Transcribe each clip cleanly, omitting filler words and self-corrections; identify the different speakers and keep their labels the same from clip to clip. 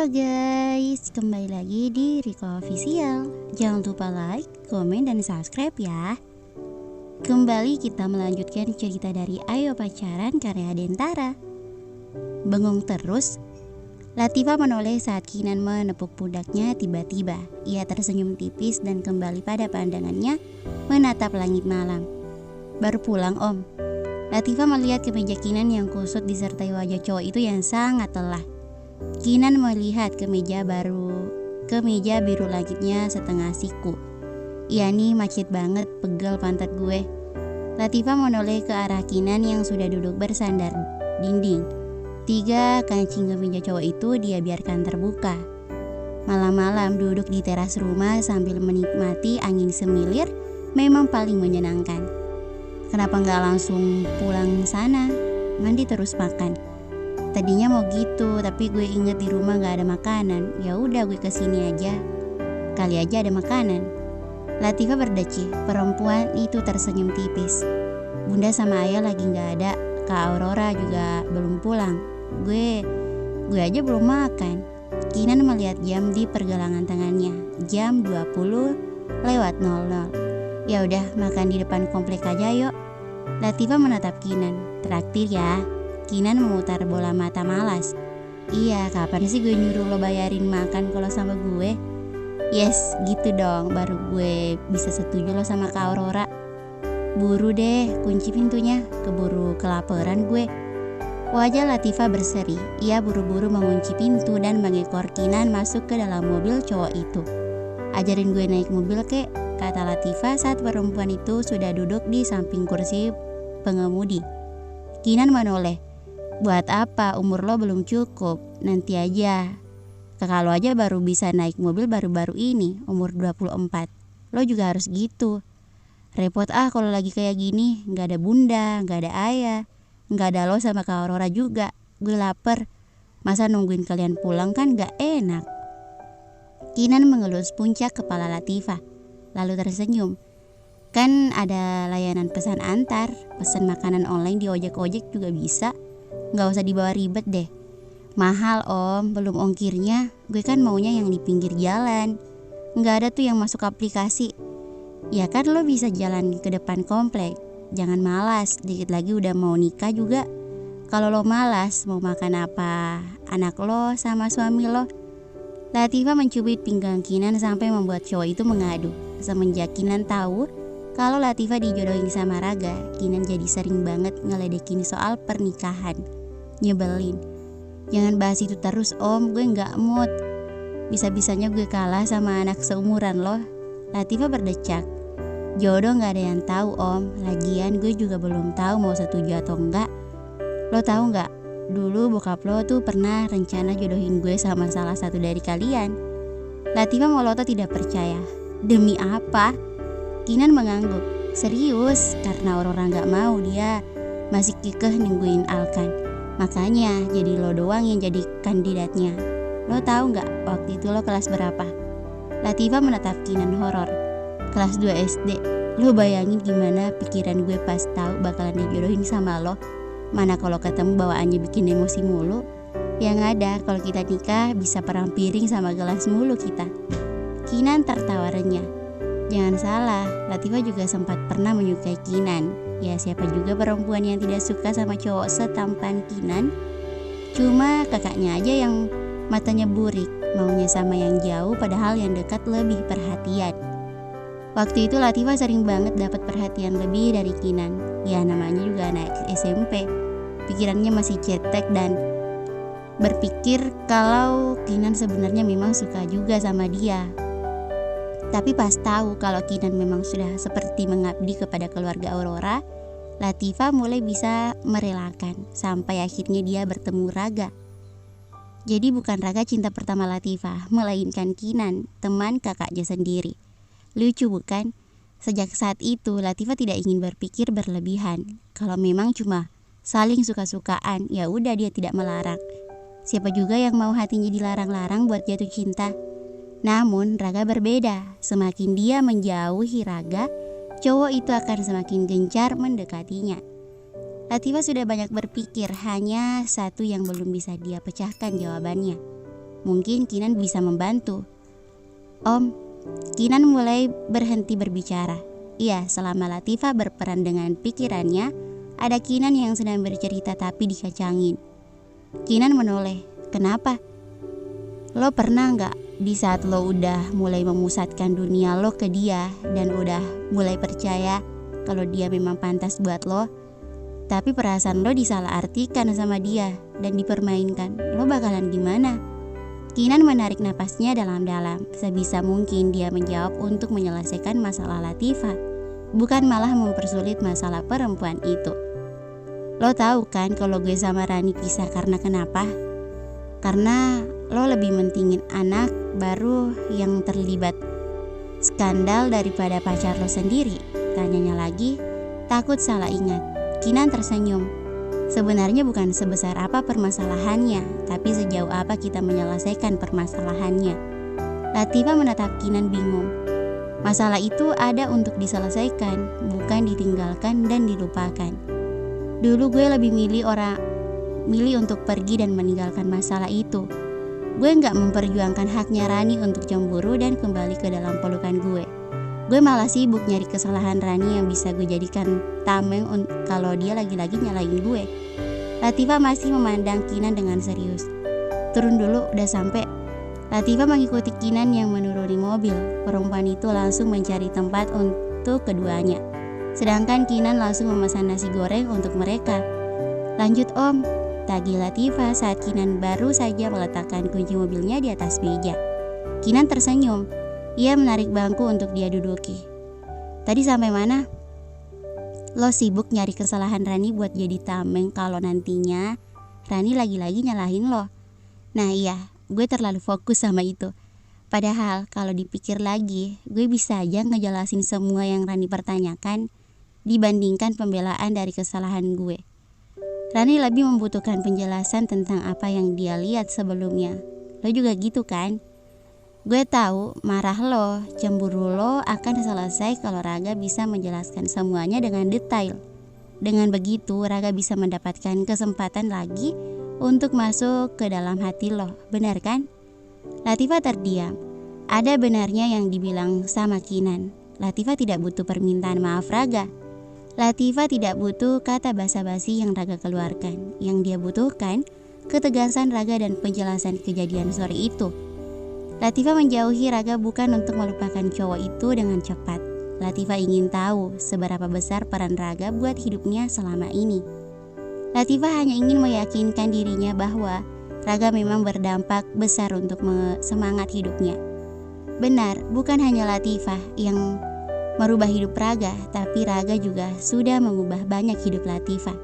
Speaker 1: Halo guys, kembali lagi di Riko Official. Jangan lupa like, komen, dan subscribe ya. Kembali kita melanjutkan cerita dari Ayo Pacaran karya Dentara. Bengong terus, Latifah menoleh saat Kinan menepuk pundaknya. Tiba-tiba ia tersenyum tipis dan kembali pada pandangannya menatap langit malam. Baru pulang om. Latifah melihat kemeja Kinan yang kusut disertai wajah cowok itu yang sangat lelah. Kinan melihat kemeja biru langitnya setengah siku. Iya nih macet banget, pegel pantat gue. Latifah menoleh ke arah Kinan yang sudah duduk bersandar dinding. 3 kancing kemeja cowok itu dia biarkan terbuka. Malam-malam duduk di teras rumah sambil menikmati angin semilir memang paling menyenangkan. Kenapa nggak langsung pulang sana, mandi terus makan? Tadinya mau gitu, tapi gue inget di rumah nggak ada makanan. Ya udah gue kesini aja, kali aja ada makanan. Latifah berdecih. Perempuan itu tersenyum tipis. Bunda sama ayah lagi nggak ada. Kak Aurora juga belum pulang. Gue aja belum makan. Kinan melihat jam di pergelangan tangannya. Jam 20:00. Ya udah makan di depan komplek aja yuk. Latifah menatap Kinan. Traktir ya. Kinan memutar bola mata malas. Iya, kapan sih gue nyuruh lo bayarin makan kalau sama gue? Yes, gitu dong, baru gue bisa setuju lo sama Kak Aurora. Buru deh, kunci pintunya, keburu kelaparan gue. Wajah Latifah berseri. Ia buru-buru mengunci pintu dan mengekor Kinan masuk ke dalam mobil cowok itu. Ajarin gue naik mobil kek, kata Latifah saat perempuan itu sudah duduk di samping kursi pengemudi. Kinan menoleh. Buat apa, umur lo belum cukup, nanti aja. Kakak lo aja baru bisa naik mobil baru-baru ini, umur 24. Lo juga harus gitu. Repot kalau lagi kayak gini, gak ada bunda, gak ada ayah, gak ada lo sama Kak Aurora juga. Gue lapar, masa nungguin kalian pulang kan gak enak. Kinan mengelus puncak kepala Latifah, lalu tersenyum. Kan ada layanan pesan antar, pesan makanan online di ojek-ojek juga bisa. Gak usah dibawa ribet deh. Mahal om, belum ongkirnya. Gue kan maunya yang di pinggir jalan. Gak ada tuh yang masuk aplikasi. Ya kan lo bisa jalan ke depan komplek. Jangan malas, dikit lagi udah mau nikah juga. Kalau lo malas, mau makan apa anak lo sama suami lo? Latifah mencubit pinggang Kinan sampai membuat cowok itu mengadu. Semenjak Kinan tahu kalau Latifah dijodohin sama Raga, Kinan jadi sering banget ngeledekin soal pernikahan. Nyebelin. Jangan bahas itu terus om, gue gak mood. Bisa-bisanya gue kalah sama anak seumuran lo. Latifah berdecak. Jodoh gak ada yang tahu om. Lagian gue juga belum tahu mau setuju atau enggak. Lo tahu gak, dulu bokap lo tuh pernah rencana jodohin gue sama salah satu dari kalian. Latifah melotot tidak percaya. Demi apa? Kinan mengangguk. Serius, karena Aurora gak mau, dia masih kekeh nungguin Alkan. Makanya jadi lo doang yang jadi kandidatnya. Lo tahu gak waktu itu lo kelas berapa? Latifah menatap Kinan horor. Kelas 2 SD. Lo bayangin gimana pikiran gue pas tahu bakalan dijodohin sama lo. Mana kalau ketemu bawaannya bikin emosi mulu. Yang ada kalau kita nikah bisa perang piring sama gelas mulu kita. Kinan tertawa renyah. Jangan salah, Latifah juga sempat pernah menyukai Kinan. Ya siapa juga perempuan yang tidak suka sama cowok setampan Kinan. Cuma kakaknya aja yang matanya burik, maunya sama yang jauh padahal yang dekat lebih perhatian. Waktu itu Latifah sering banget dapat perhatian lebih dari Kinan. Ya namanya juga anak SMP. Pikirannya masih cetek dan berpikir kalau Kinan sebenarnya memang suka juga sama dia. Tapi pas tahu kalau Kinan memang sudah seperti mengabdi kepada keluarga Aurora, Latifah mulai bisa merelakan sampai akhirnya dia bertemu Raga. Jadi bukan Raga cinta pertama Latifah, melainkan Kinan, teman kakaknya sendiri. Lucu bukan? Sejak saat itu Latifah tidak ingin berpikir berlebihan. Kalau memang cuma saling suka-sukaan, ya udah dia tidak melarang. Siapa juga yang mau hatinya dilarang-larang buat jatuh cinta? Namun Raga berbeda. Semakin dia menjauhi Raga, cowok itu akan semakin gencar mendekatinya. Latifah sudah banyak berpikir, hanya satu yang belum bisa dia pecahkan jawabannya. Mungkin Kinan bisa membantu. Om, Kinan mulai berhenti berbicara. Iya, selama Latifah berperan dengan pikirannya, ada Kinan yang sedang bercerita tapi dikacangin. Kinan menoleh. Kenapa? Lo pernah gak di saat lo udah mulai memusatkan dunia lo ke dia dan udah mulai percaya kalau dia memang pantas buat lo, tapi perasaan lo disalahartikan sama dia dan dipermainkan, lo bakalan gimana? Kinan menarik napasnya dalam-dalam. Sebisa mungkin dia menjawab untuk menyelesaikan masalah Latifah, bukan malah mempersulit masalah perempuan itu. Lo tahu kan kalau gue sama Rani pisah karena kenapa? Karena lo lebih mentingin anak baru yang terlibat skandal daripada pacar lo sendiri. Tanyanya lagi, takut salah ingat. Kinan tersenyum. Sebenarnya bukan sebesar apa permasalahannya, tapi sejauh apa kita menyelesaikan permasalahannya. Latifah menatap Kinan bingung. Masalah itu ada untuk diselesaikan, bukan ditinggalkan dan dilupakan. Dulu gue lebih milih untuk pergi dan meninggalkan masalah itu. Gue gak memperjuangkan haknya Rani untuk cemburu dan kembali ke dalam pelukan gue. Gue malah sibuk nyari kesalahan Rani yang bisa gue jadikan tameng kalau dia lagi-lagi nyalain gue. Latifah masih memandang Kinan dengan serius. Turun dulu, udah sampai. Latifah mengikuti Kinan yang menuruni mobil. Perempuan itu langsung mencari tempat untuk keduanya. Sedangkan Kinan langsung memesan nasi goreng untuk mereka. Lanjut om, tagih Latifah saat Kinan baru saja meletakkan kunci mobilnya di atas meja. Kinan tersenyum. Ia menarik bangku untuk dia duduki. Tadi sampai mana? Lo sibuk nyari kesalahan Rani buat jadi tameng kalau nantinya Rani lagi-lagi nyalahin lo. Nah iya, gue terlalu fokus sama itu. Padahal kalau dipikir lagi, gue bisa aja ngejelasin semua yang Rani pertanyakan dibandingkan pembelaan dari kesalahan gue. Rani lebih membutuhkan penjelasan tentang apa yang dia lihat sebelumnya. Lo juga gitu kan? Gue tahu marah lo, cemburu lo akan selesai kalau Raga bisa menjelaskan semuanya dengan detail. Dengan begitu, Raga bisa mendapatkan kesempatan lagi untuk masuk ke dalam hati lo, benar kan? Latifah terdiam. Ada benarnya yang dibilang sama Kinan. Latifah tidak butuh permintaan maaf Raga. Latifah tidak butuh kata basa-basi yang Raga keluarkan. Yang dia butuhkan, ketegasan Raga dan penjelasan kejadian sore itu. Latifah menjauhi Raga bukan untuk melupakan cowok itu dengan cepat. Latifah ingin tahu seberapa besar peran Raga buat hidupnya selama ini. Latifah hanya ingin meyakinkan dirinya bahwa Raga memang berdampak besar untuk semangat hidupnya. Benar, bukan hanya Latifah yang merubah hidup Raga, tapi Raga juga sudah mengubah banyak hidup Latifah.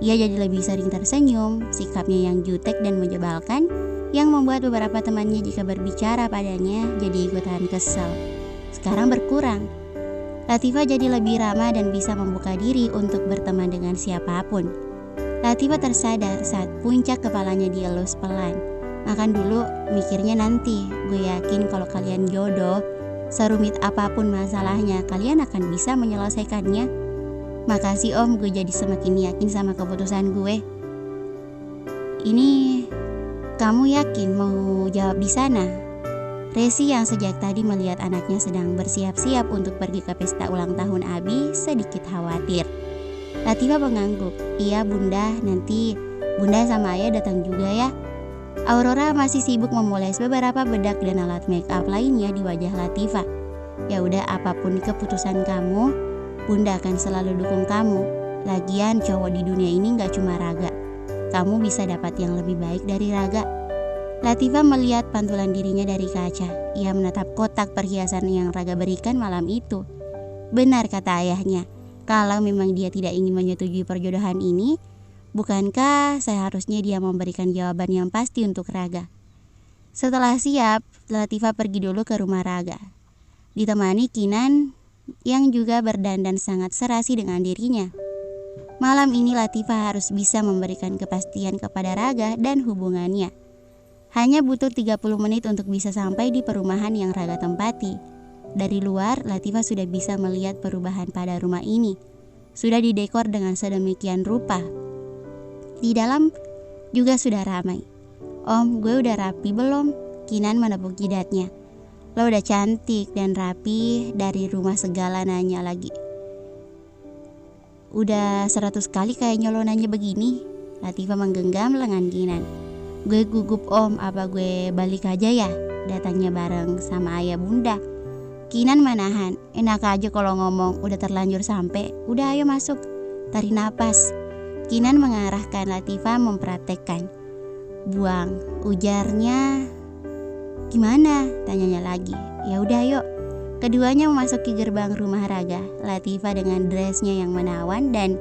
Speaker 1: Ia jadi lebih sering tersenyum, sikapnya yang jutek dan menyebalkan, yang membuat beberapa temannya jika berbicara padanya jadi ikutan kesal. Sekarang berkurang. Latifah jadi lebih ramah dan bisa membuka diri untuk berteman dengan siapapun. Latifah tersadar saat puncak kepalanya dielus pelan. Makan dulu, mikirnya nanti. Gue yakin kalau kalian jodoh, serumit apapun masalahnya, kalian akan bisa menyelesaikannya. Makasih om, gue jadi semakin yakin sama keputusan gue. Ini kamu yakin mau jawab di sana? Resi yang sejak tadi melihat anaknya sedang bersiap-siap untuk pergi ke pesta ulang tahun Abi sedikit khawatir. Latifah mengangguk. Iya bunda, nanti bunda sama ayah datang juga ya. Aurora masih sibuk memoles beberapa bedak dan alat make up lainnya di wajah Latifah. Ya udah, apapun keputusan kamu, bunda akan selalu dukung kamu. Lagian cowok di dunia ini gak cuma Raga. Kamu bisa dapat yang lebih baik dari Raga. Latifah melihat pantulan dirinya dari kaca. Ia menatap kotak perhiasan yang Raga berikan malam itu. Benar kata ayahnya, kalau memang dia tidak ingin menyetujui perjodohan ini, bukankah seharusnya dia memberikan jawaban yang pasti untuk Raga? Setelah siap, Latifah pergi dulu ke rumah Raga, ditemani Kinan yang juga berdandan sangat serasi dengan dirinya. Malam ini Latifah harus bisa memberikan kepastian kepada Raga dan hubungannya. Hanya butuh 30 menit untuk bisa sampai di perumahan yang Raga tempati. Dari luar, Latifah sudah bisa melihat perubahan pada rumah ini. Sudah didekor dengan sedemikian rupa. Di dalam juga sudah ramai. Om, gue udah rapi belum? Kinan menepuk jidatnya. Lo udah cantik dan rapi, dari rumah segala nanya lagi. Udah 100 kali kayaknya lo nanya begini. Latifah menggenggam lengan Kinan. Gue gugup om, apa gue balik aja ya? Datangnya bareng sama ayah bunda. Kinan menahan, enak aja kalau ngomong, udah terlanjur sampai. Udah ayo masuk, tarik napas. Kinan mengarahkan Latifah mempraktekkan. Buang, ujarnya. Gimana? Tanyanya lagi. Ya udah yuk. Keduanya memasuki gerbang rumah Raga. Latifah dengan dressnya yang menawan dan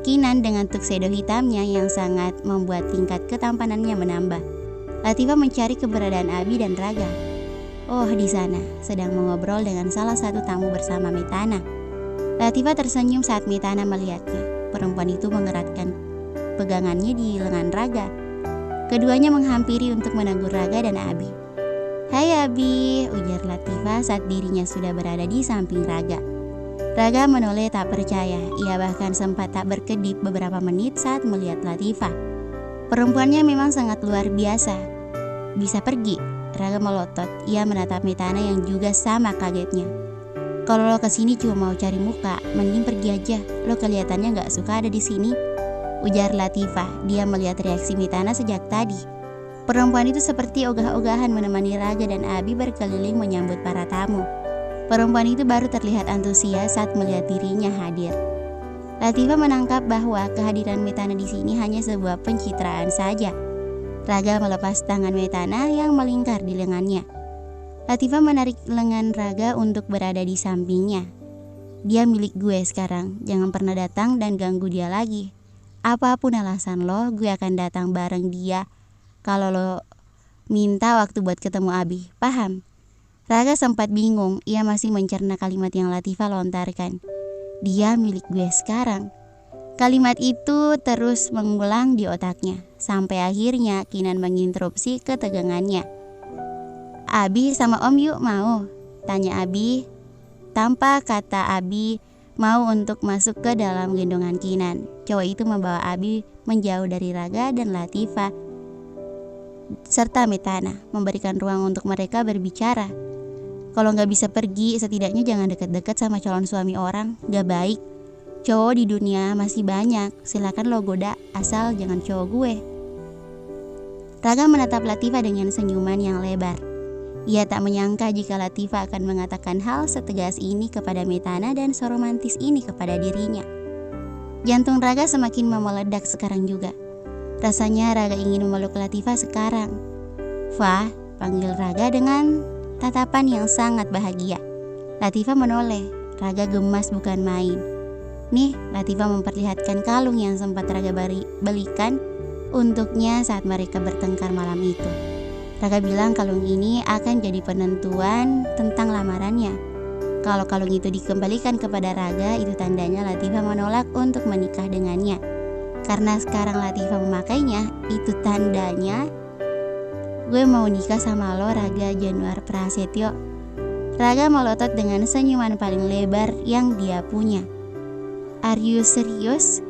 Speaker 1: Kinan dengan tuxedo hitamnya yang sangat membuat tingkat ketampanannya menambah. Latifah mencari keberadaan Abi dan Raga. Oh, di sana sedang mengobrol dengan salah satu tamu bersama Metana. Latifah tersenyum saat Metana melihatnya. Perempuan itu mengeratkan pegangannya di lengan Raga. Keduanya menghampiri untuk menegur Raga dan Abi. Hai Abi, ujar Latifah saat dirinya sudah berada di samping Raga. Raga menoleh tak percaya. Ia bahkan sempat tak berkedip beberapa menit saat melihat Latifah. Perempuannya memang sangat luar biasa. Bisa pergi? Raga melotot. Ia menatap Metana yang juga sama kagetnya. Kalau lo kesini cuma mau cari muka, mending pergi aja. Lo kelihatannya gak suka ada di sini, ujar Latifah. Dia melihat reaksi Metana sejak tadi. Perempuan itu seperti ogah-ogahan menemani Raga dan Abi berkeliling menyambut para tamu. Perempuan itu baru terlihat antusias saat melihat dirinya hadir. Latifah menangkap bahwa kehadiran Metana di sini hanya sebuah pencitraan saja. Raga melepas tangan Metana yang melingkar di lengannya. Latifah menarik lengan Raga untuk berada di sampingnya. Dia milik gue sekarang, jangan pernah datang dan ganggu dia lagi. Apapun alasan lo, gue akan datang bareng dia. Kalau lo minta waktu buat ketemu Abi, paham? Raga sempat bingung, ia masih mencerna kalimat yang Latifah lontarkan. Dia milik gue sekarang. Kalimat itu terus mengulang di otaknya, sampai akhirnya Kinan menginterupsi ketegangannya. Abi sama Om yuk mau? Tanya Abi. Tanpa kata Abi mau untuk masuk ke dalam gendongan Kinan. Cowok itu membawa Abi menjauh dari Raga dan Latifah serta Metana, memberikan ruang untuk mereka berbicara. Kalau gak bisa pergi, setidaknya jangan deket-deket sama calon suami orang, gak baik. Cowok di dunia masih banyak, silakan lo goda, asal jangan cowok gue. Raga menatap Latifah dengan senyuman yang lebar. Ia tak menyangka jika Latifah akan mengatakan hal setegas ini kepada Metana dan seromantis ini kepada dirinya. Jantung Raga semakin memeledak sekarang juga. Rasanya Raga ingin memeluk Latifah sekarang. Fah, panggil Raga dengan tatapan yang sangat bahagia. Latifah menoleh. Raga gemas bukan main. Nih, Latifah memperlihatkan kalung yang sempat Raga belikan untuknya saat mereka bertengkar malam itu. Raga bilang kalung ini akan jadi penentuan tentang lamarannya. Kalau kalung itu dikembalikan kepada Raga, itu tandanya Latifah menolak untuk menikah dengannya. Karena sekarang Latifah memakainya, itu tandanya gue mau nikah sama lo, Raga Januar Prasetyo. Raga melotot dengan senyuman paling lebar yang dia punya. Are you serious?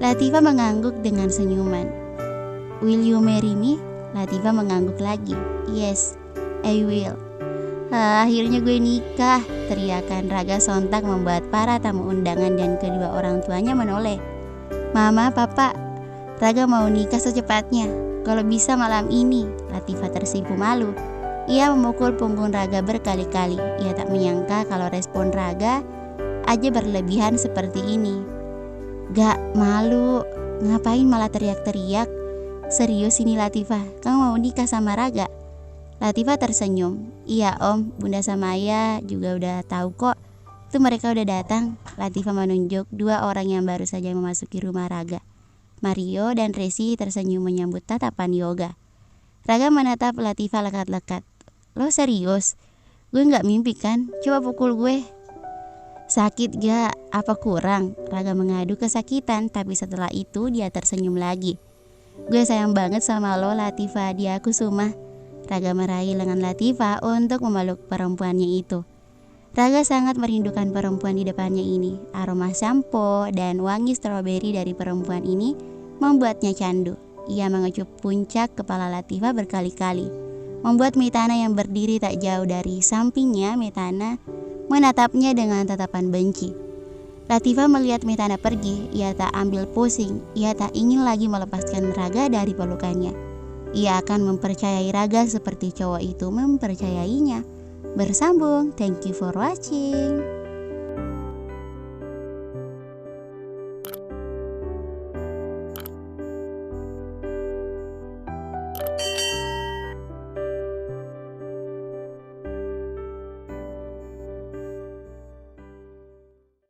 Speaker 1: Latifah mengangguk dengan senyuman. Will you marry me? Latifah mengangguk lagi. Yes, I will. Akhirnya gue nikah, teriakan Raga sontak membuat para tamu undangan dan kedua orang tuanya menoleh. Mama, papa, Raga mau nikah secepatnya. Kalau bisa malam ini. Latifah tersipu malu. Ia memukul punggung Raga berkali-kali. Ia tak menyangka kalau respon Raga aja berlebihan seperti ini. Gak malu, ngapain malah teriak-teriak? Serius ini Latifah, kamu mau nikah sama Raga? Latifah tersenyum. Iya om, bunda sama ayah juga udah tahu kok. Itu mereka udah datang. Latifah menunjuk dua orang yang baru saja memasuki rumah Raga. Mario dan Resi tersenyum menyambut tatapan yoga. Raga menatap Latifah lekat-lekat. Lo serius? Gue gak mimpi kan? Coba pukul gue. Sakit gak? Apa kurang? Raga mengadu kesakitan, tapi setelah itu dia tersenyum lagi. Gue sayang banget sama lo Latifah, dia Kusuma. Raga meraih lengan Latifah untuk memeluk perempuannya itu. Raga sangat merindukan perempuan di depannya ini. Aroma sampo dan wangi stroberi dari perempuan ini membuatnya candu. Ia mengecup puncak kepala Latifah berkali-kali, membuat Mitana yang berdiri tak jauh dari sampingnya Mitana menatapnya dengan tatapan benci. Latifah melihat Mitana pergi. Ia tak ambil pusing. Ia tak ingin lagi melepaskan Raga dari pelukannya. Ia akan mempercayai Raga seperti cowok itu mempercayainya. Bersambung. Thank you for watching.